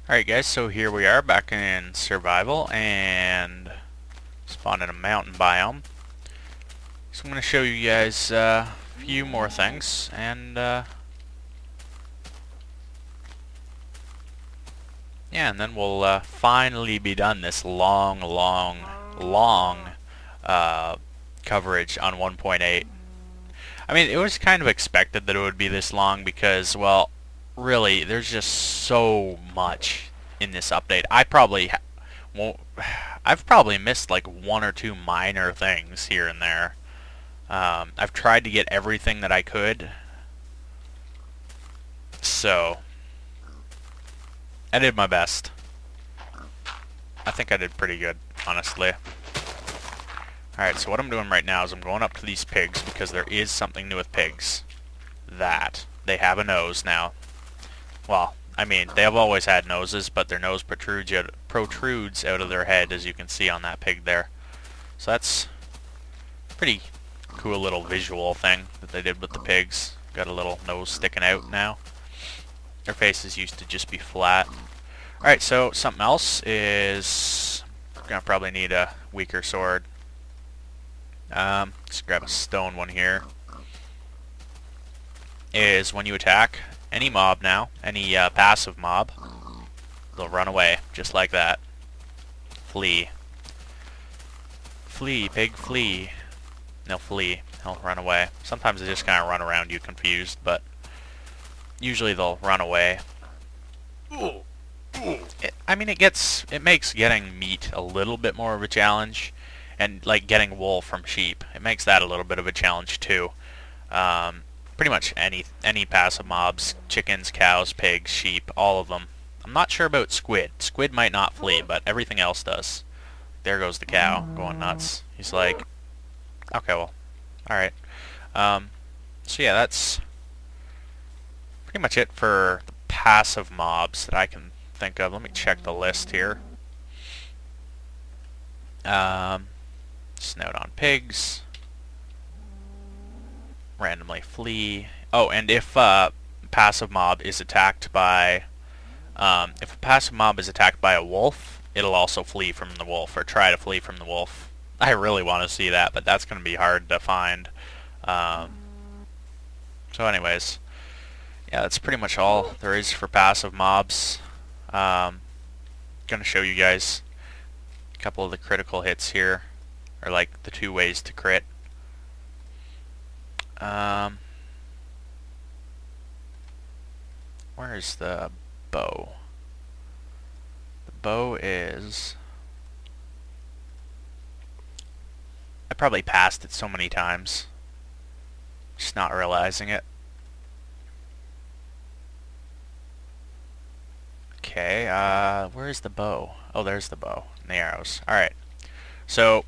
Alright guys, so here we are back in survival and spawned in a mountain biome. So I'm going to show you guys a few more things and yeah, and then we'll finally be done this long coverage on 1.8. I mean, it was kind of expected that it would be this long because, well, really, there's just so much in this update. I've probably missed like one or two minor things here and there. I've tried to get everything that I could, so I did my best. I think I did pretty good, honestly. Alright, so what I'm doing right now is I'm going up to these pigs because there is something new with pigs. That they have a nose now. Well, I mean, they have always had noses, but their nose protrudes out of their head, as you can see on that pig there. So that's a pretty cool little visual thing that they did with the pigs. Got a little nose sticking out now. Their faces used to just be flat. Alright, so something else is... gonna probably need a weaker sword. Let's grab a stone one here. Is when you attack any mob now, any passive mob, they'll run away, just like that. Flee. Flee, pig, flee. They'll flee. They'll run away. Sometimes they just kind of run around you confused, but usually they'll run away. I mean, it makes getting meat a little bit more of a challenge, and like getting wool from sheep, it makes that a little bit of a challenge too. Pretty much any passive mobs, chickens, cows, pigs, sheep, all of them. I'm not sure about squid. Squid might not flee, but everything else does. There goes the cow, going nuts. He's like, okay, well, alright. So yeah, that's pretty much it for the passive mobs that I can think of. Let me check the list here. Snout on pigs. Randomly flee. Oh, and if passive mob is attacked by if a passive mob is attacked by a wolf, it'll also flee from the wolf, or try to flee from the wolf. I really want to see that, but that's going to be hard to find. So anyways, yeah, that's pretty much all there is for passive mobs. Gonna show you guys a couple of the critical hits here, or like the 2 ways to crit. Where's the bow? The bow is... I probably passed it so many times, just not realizing it. Okay, where's the bow? Oh, there's the bow and the arrows. Alright, so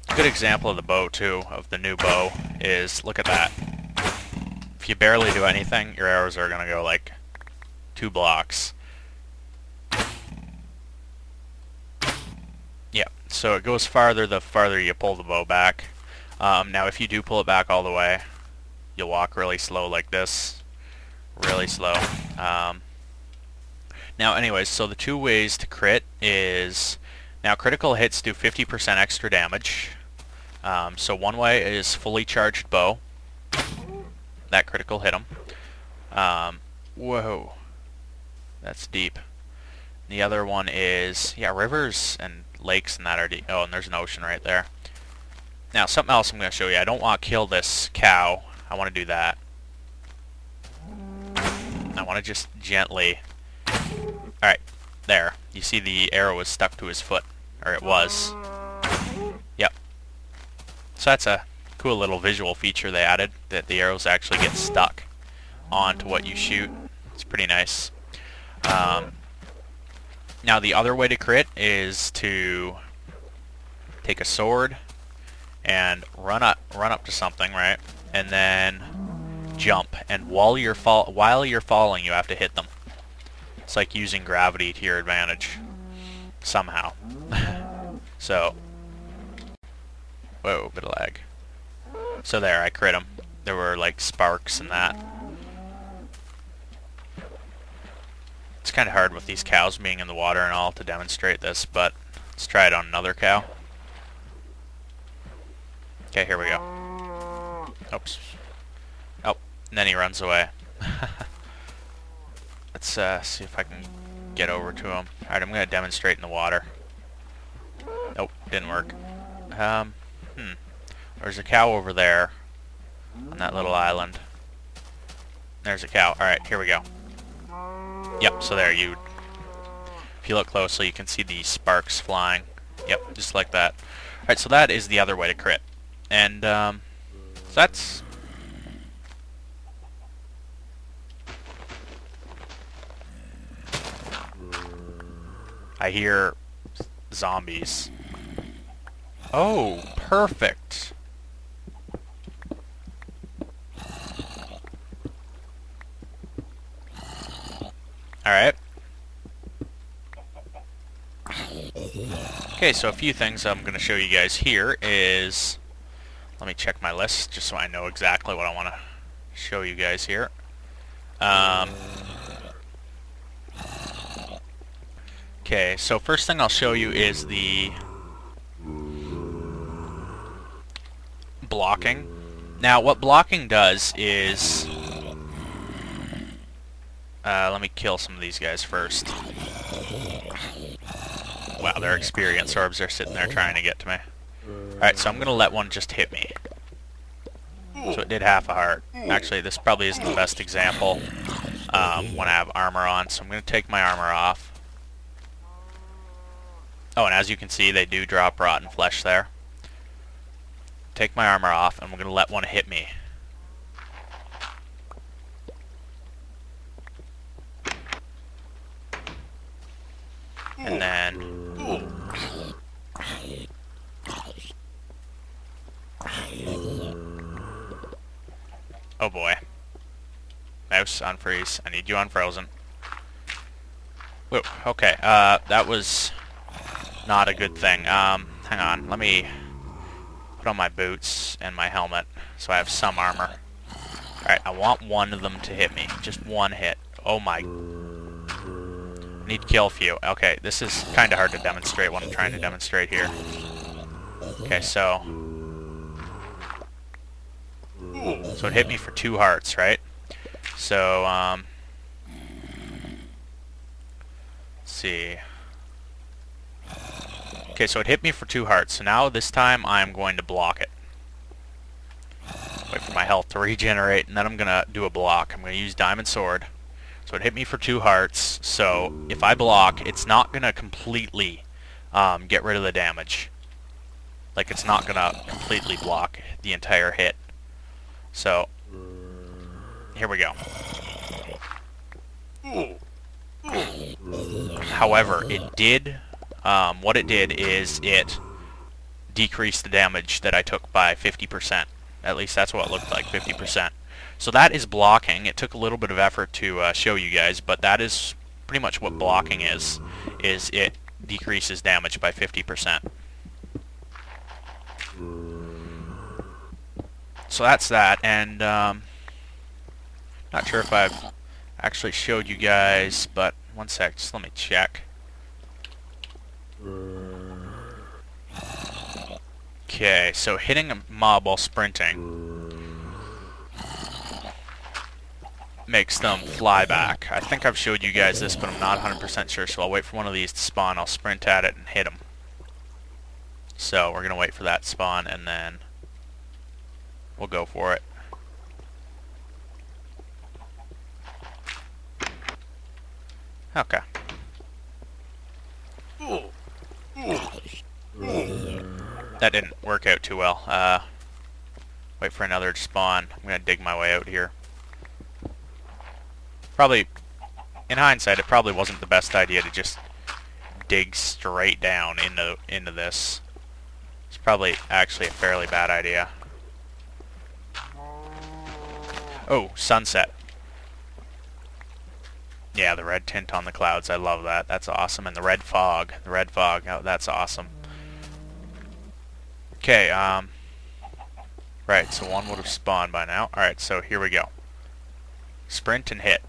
a good example of the bow too, of the new bow, is look at that. If you barely do anything, your arrows are gonna go like 2 blocks. Yeah, so it goes farther the farther you pull the bow back. Now if you do pull it back all the way, you'll walk really slow like this. Really slow. Now anyways, so the 2 ways to crit is... Now critical hits do 50% extra damage. So one way is fully charged bow. That critical hit him. Whoa. That's deep. The other one is... Yeah, rivers and lakes and that are deep. Oh, and there's an ocean right there. Now something else I'm going to show you. I don't want to kill this cow. I want to do that. I want to just gently... Alright, there. You see the arrow is stuck to his foot. Or it was. Yep. So that's a cool little visual feature they added, that the arrows actually get stuck onto what you shoot. It's pretty nice. Now the other way to crit is to take a sword and run up to something, right? And then jump. And while you're falling, you have to hit them. It's like using gravity to your advantage. Somehow. So, whoa, bit of lag. So there, I crit him. There were like sparks and that. kind of hard with these cows being in the water and all to demonstrate this, but let's try it on another cow. Okay, here we go. Oops. Oh, and then he runs away. Let's see if I can get over to him. Alright, I'm going to demonstrate in the water. Nope, didn't work. There's a cow over there on that little island. There's a cow. Alright, here we go. Yep, so there, if you look closely, you can see the sparks flying. Yep, just like that. Alright, so that is the other way to crit. And, so that's... I hear zombies. Oh, perfect. Alright. Okay, so a few things I'm going to show you guys here is... Let me check my list just so I know exactly what I want to show you guys here. Okay, so first thing I'll show you is the blocking. Now, what blocking does is... let me kill some of these guys first. Wow, their experience orbs are sitting there trying to get to me. Alright, so I'm going to let one just hit me. So it did half a heart. Actually, this probably isn't the best example when I have armor on, so I'm going to take my armor off. Oh, and as you can see, they do drop rotten flesh there. Take my armor off, and we're going to let one hit me. And then... Oh boy. Mouse, unfreeze. I need you unfrozen. Whoa, okay, that was not a good thing. Hang on, let me put on my boots and my helmet so I have some armor. Alright, I want one of them to hit me. Just one hit. Oh my... Need kill few. Okay, this is kind of hard to demonstrate what I'm trying to demonstrate here. Okay, so it hit me for 2 hearts, right? So, let's see. Okay, so it hit me for 2 hearts. So now this time I'm going to block it. Wait for my health to regenerate, and then I'm going to do a block. I'm going to use Diamond Sword. So it hit me for 2 hearts, so if I block, it's not going to completely get rid of the damage. Like, it's not going to completely block the entire hit. So, here we go. However, it did, what it did is it decreased the damage that I took by 50%. At least that's what it looked like, 50%. So that is blocking. It took a little bit of effort to show you guys, but that is pretty much what blocking is it decreases damage by 50%. So that's that, and not sure if I've actually showed you guys, but one sec, just let me check. Okay, so hitting a mob while sprinting makes them fly back. I think I've showed you guys this, but I'm not 100% sure, so I'll wait for one of these to spawn. I'll sprint at it and hit them. So we're going to wait for that to spawn, and then we'll go for it. Okay. That didn't work out too well. Wait for another to spawn. I'm going to dig my way out here. Probably, in hindsight, it probably wasn't the best idea to just dig straight down into this. It's probably actually a fairly bad idea. Oh, sunset. Yeah, the red tint on the clouds. I love that. That's awesome. And the red fog. The red fog. Oh, that's awesome. Okay, right, so one would have spawned by now. Alright, so here we go. Sprint and hit.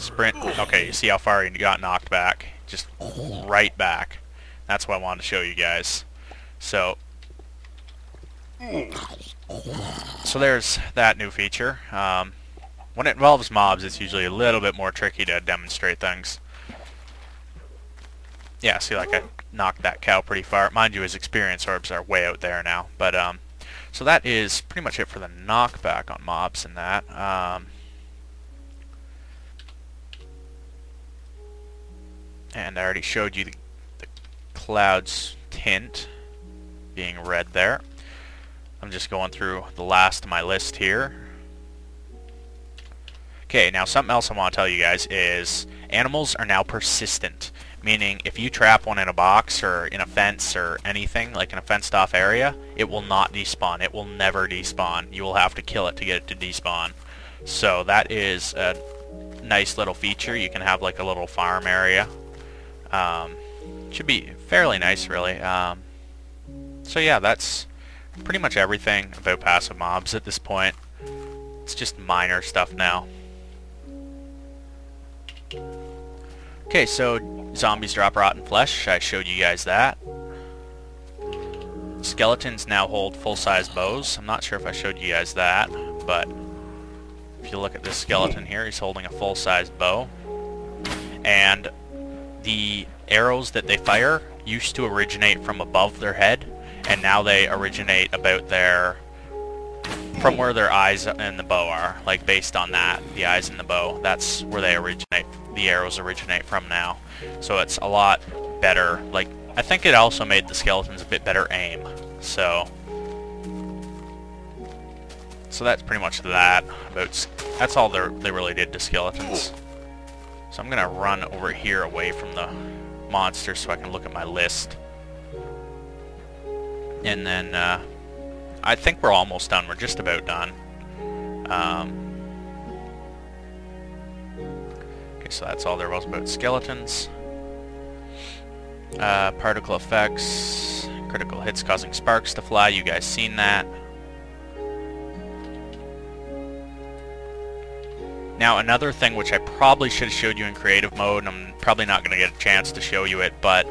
Sprint. Okay, you see how far he got knocked back? Just right back. That's what I wanted to show you guys. So there's that new feature. When it involves mobs, it's usually a little bit more tricky to demonstrate things. Yeah, see, like I knocked that cow pretty far. Mind you, his experience orbs are way out there now. But so that is pretty much it for the knockback on mobs and that. And I already showed you the cloud's tint being red there. I'm just going through the last of my list here. Okay, now something else I want to tell you guys is animals are now persistent. Meaning if you trap one in a box or in a fence or anything, like in a fenced off area, it will not despawn. It will never despawn. You will have to kill it to get it to despawn. So that is a nice little feature. You can have like a little farm area. Should be fairly nice, really. So yeah, that's pretty much everything about passive mobs at this point. It's just minor stuff now. Okay, so zombies drop rotten flesh. I showed you guys that. Skeletons now hold full-size bows. I'm not sure if I showed you guys that, but if you look at this skeleton here, he's holding a full-size bow. And the arrows that they fire used to originate from above their head, and now they originate about from where their eyes and the bow are, like based on that, the eyes and the bow. That's where they originate. The arrows originate from now. So it's a lot better. Like, I think it also made the skeletons a bit better aim. So that's pretty much that. That's all they really did to skeletons. So I'm gonna run over here away from the monster so I can look at my list. And then I think we're almost done. We're just about done. Okay, so that's all there was about skeletons. Particle effects, critical hits causing sparks to fly. You guys seen that? Now another thing which I probably should have showed you in creative mode, and I'm probably not going to get a chance to show you it, but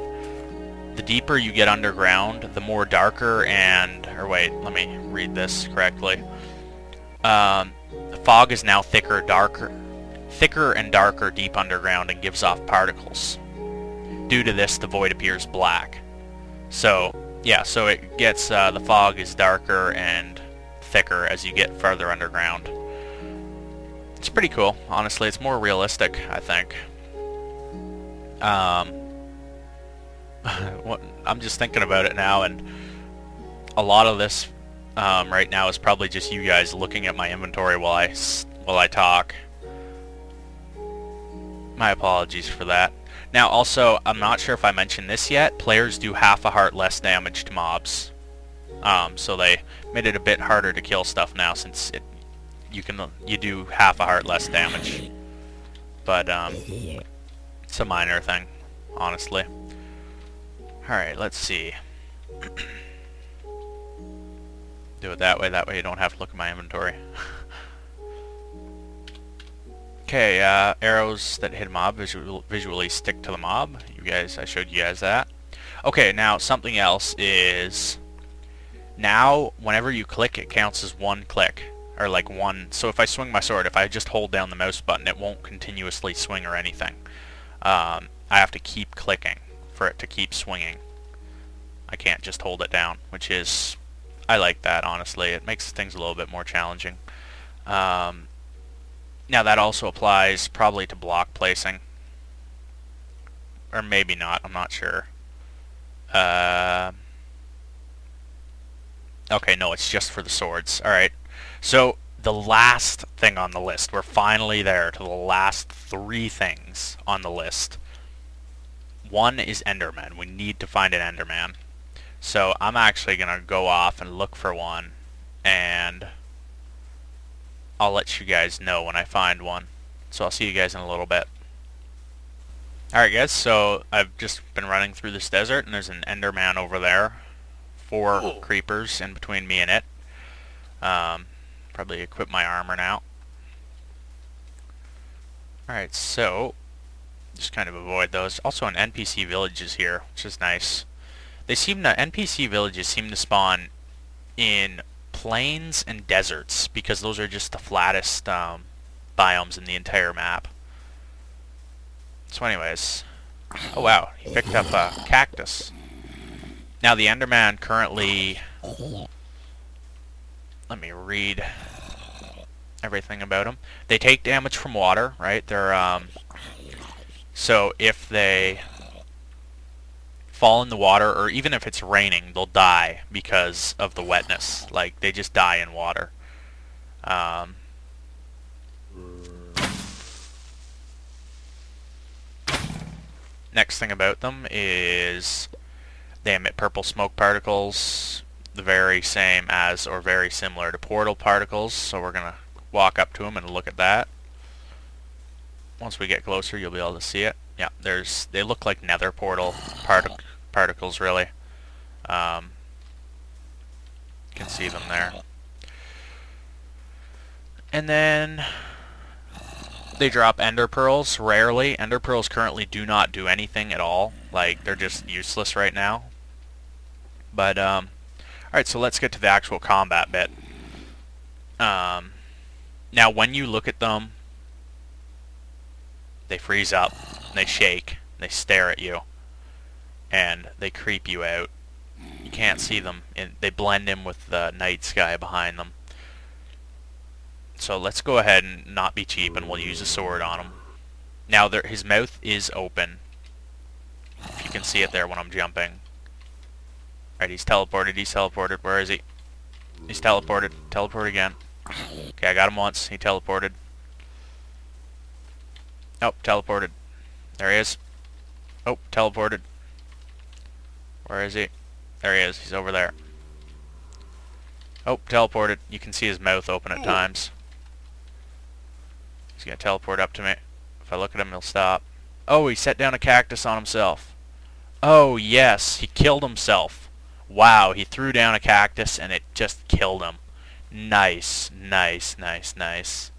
the deeper you get underground, the more darker and... or wait, let me read this correctly. The fog is now thicker and darker deep underground and gives off particles. Due to this, the void appears black. So, yeah, so it gets... the fog is darker and thicker as you get further underground. It's pretty cool, honestly. It's more realistic, I think. I'm just thinking about it now, and a lot of this right now is probably just you guys looking at my inventory while I talk. My apologies for that. Now, also, I'm not sure if I mentioned this yet. Players do half a heart less damage to mobs, so they made it a bit harder to kill stuff now, since you do half a heart less damage. But it's a minor thing, honestly. Alright, let's see. Do it that way you don't have to look at my inventory. Okay, arrows that hit a mob visually stick to the mob. I showed you guys that. Okay, now something else is, now whenever you click, it counts as one click. Or like one, so if I swing my sword, if I just hold down the mouse button, it won't continuously swing or anything. I have to keep clicking for it to keep swinging. I can't just hold it down, which is, I like that, honestly. It makes things a little bit more challenging. Now that also applies probably to block placing. Or maybe not, I'm not sure. Okay, no, it's just for the swords. Alright, so the last thing on the list, we're finally there to the last 3 things on the list. One is Enderman. We need to find an Enderman. So I'm actually going to go off and look for one, and I'll let you guys know when I find one. So I'll see you guys in a little bit. Alright guys, so I've just been running through this desert, and there's an Enderman over there. 4 creepers in between me and it. Probably equip my armor now. Alright, so just kind of avoid those. Also an NPC villages here, which is nice. NPC villages seem to spawn in plains and deserts because those are just the flattest biomes in the entire map. So anyways, oh wow, he picked up a cactus. Now the Enderman currently, let me read everything about them. They take damage from water, right? They're so if they fall in the water, or even if it's raining, they'll die because of the wetness. Like, they just die in water. Next thing about them is they emit purple smoke particles, the very same as or very similar to portal particles. So we're gonna walk up to them and look at that. Once we get closer, you'll be able to see it. Yeah, they look like nether portal particles, really. You can see them there. And then they drop ender pearls, rarely. Ender pearls currently do not do anything at all. Like, they're just useless right now. But, alright, so let's get to the actual combat bit. Now, when you look at them, they freeze up, they shake, they stare at you, and they creep you out. You can't see them, and they blend in with the night sky behind them. So let's go ahead and not be cheap, and we'll use a sword on him. Now, his mouth is open. If you can see it there when I'm jumping. Alright, he's teleported, Where is he? He's teleported. Teleport again. Okay, I got him once. He teleported. Oh, teleported. There he is. Oh, teleported. Where is he? There he is. He's over there. Oh, teleported. You can see his mouth open at times. He's gonna teleport up to me. If I look at him, he'll stop. Oh, he set down a cactus on himself. Oh, yes. He killed himself. Wow, he threw down a cactus and it just killed him. Nice, nice, nice, nice.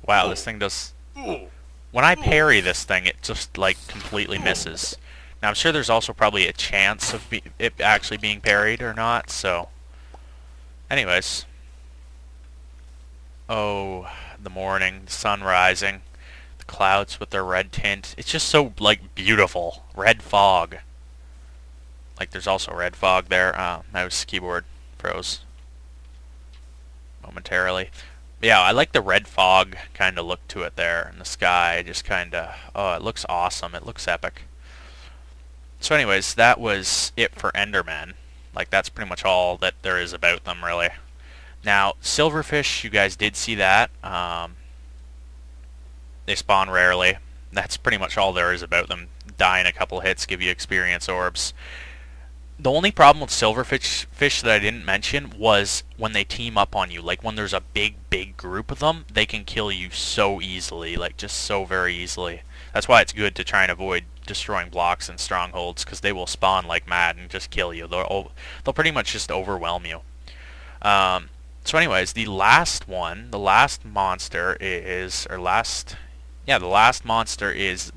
Wow, this thing does... When I parry this thing, it just, like, completely misses. Now, I'm sure there's also probably a chance of it actually being parried or not, so... Anyways. Oh, the morning, the sun rising, the clouds with their red tint. It's just so, like, beautiful. Red fog. Like, there's also red fog there. Mouse, keyboard froze momentarily. But yeah, I like the red fog kind of look to it there in the sky. Just kind of, oh, it looks awesome. It looks epic. So anyways, that was it for Endermen. Like, that's pretty much all that there is about them, really. Now, silverfish, you guys did see that. They spawn rarely. That's pretty much all there is about them. Die in a couple hits, give you experience orbs. The only problem with silverfish that I didn't mention was when they team up on you. Like, when there's a big group of them, they can kill you so easily. Like, just so very easily. That's why it's good to try and avoid destroying blocks and strongholds, because they will spawn like mad and just kill you. They'll pretty much just overwhelm you. So anyways, the last monster is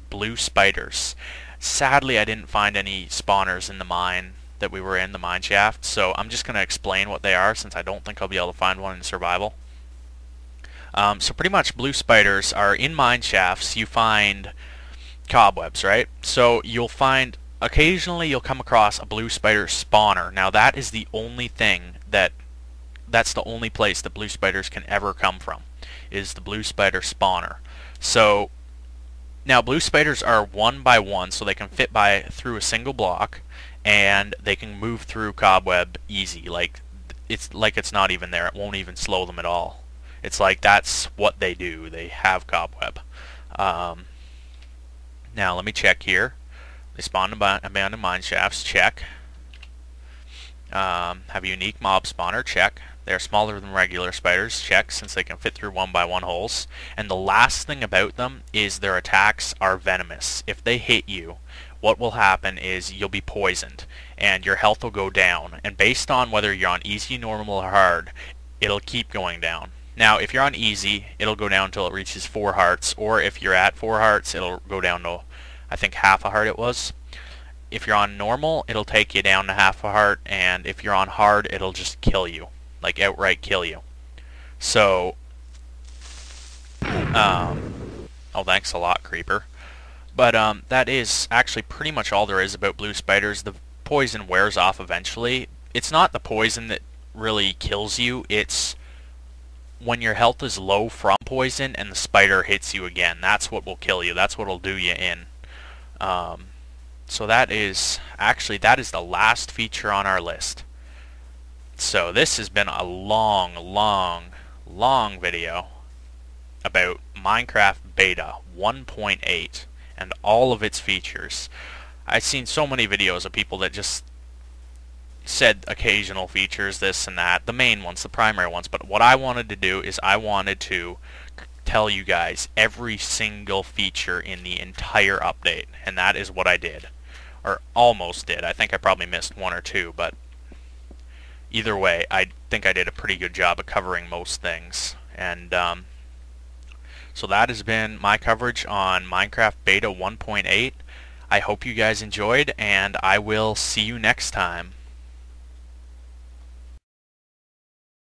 blue spiders. Sadly, I didn't find any spawners in the mine that we were in, the mine shaft, so I'm just going to explain what they are, since I don't think I'll be able to find one in survival. So pretty much blue spiders are in mine shafts. You find cobwebs, right? So you'll find, occasionally you'll come across a blue spider spawner. Now that is the only thing that's the only place that blue spiders can ever come from, is the blue spider spawner. So now blue spiders are one by one, so they can fit through a single block, and they can move through cobweb easy. Like it's not even there. It won't even slow them at all. It's like that's what they do. They have cobweb. Now let me check here. They spawn in abandoned mine shafts. Check. Have a unique mob spawner. Check. They are smaller than regular spiders. Check, since they can fit through one by one holes. And the last thing about them is their attacks are venomous. If they hit you, what will happen is you'll be poisoned and your health will go down. And based on whether you're on easy, normal, or hard, it'll keep going down. Now, if you're on easy, it'll go down until it reaches 4 hearts, or if you're at 4 hearts, it'll go down to, I think, half a heart it was. If you're on normal, it'll take you down to half a heart, and if you're on hard, it'll just kill you, like outright kill you. So, oh, thanks a lot, Creeper. But that is actually pretty much all there is about blue spiders. The poison wears off eventually. It's not the poison that really kills you, it's when your health is low from poison and the spider hits you again. That's what will kill you. That's what will do you in. So that is the last feature on our list. So this has been a long video about Minecraft Beta 1.8 and all of its features. I've seen so many videos of people that just said occasional features, this and that, the main ones, the primary ones, but what I wanted to do is I wanted to tell you guys every single feature in the entire update, and that is what I did. Or almost did. I think I probably missed one or two, but either way, I think I did a pretty good job of covering most things. And so that has been my coverage on Minecraft Beta 1.8. I hope you guys enjoyed, and I will see you next time.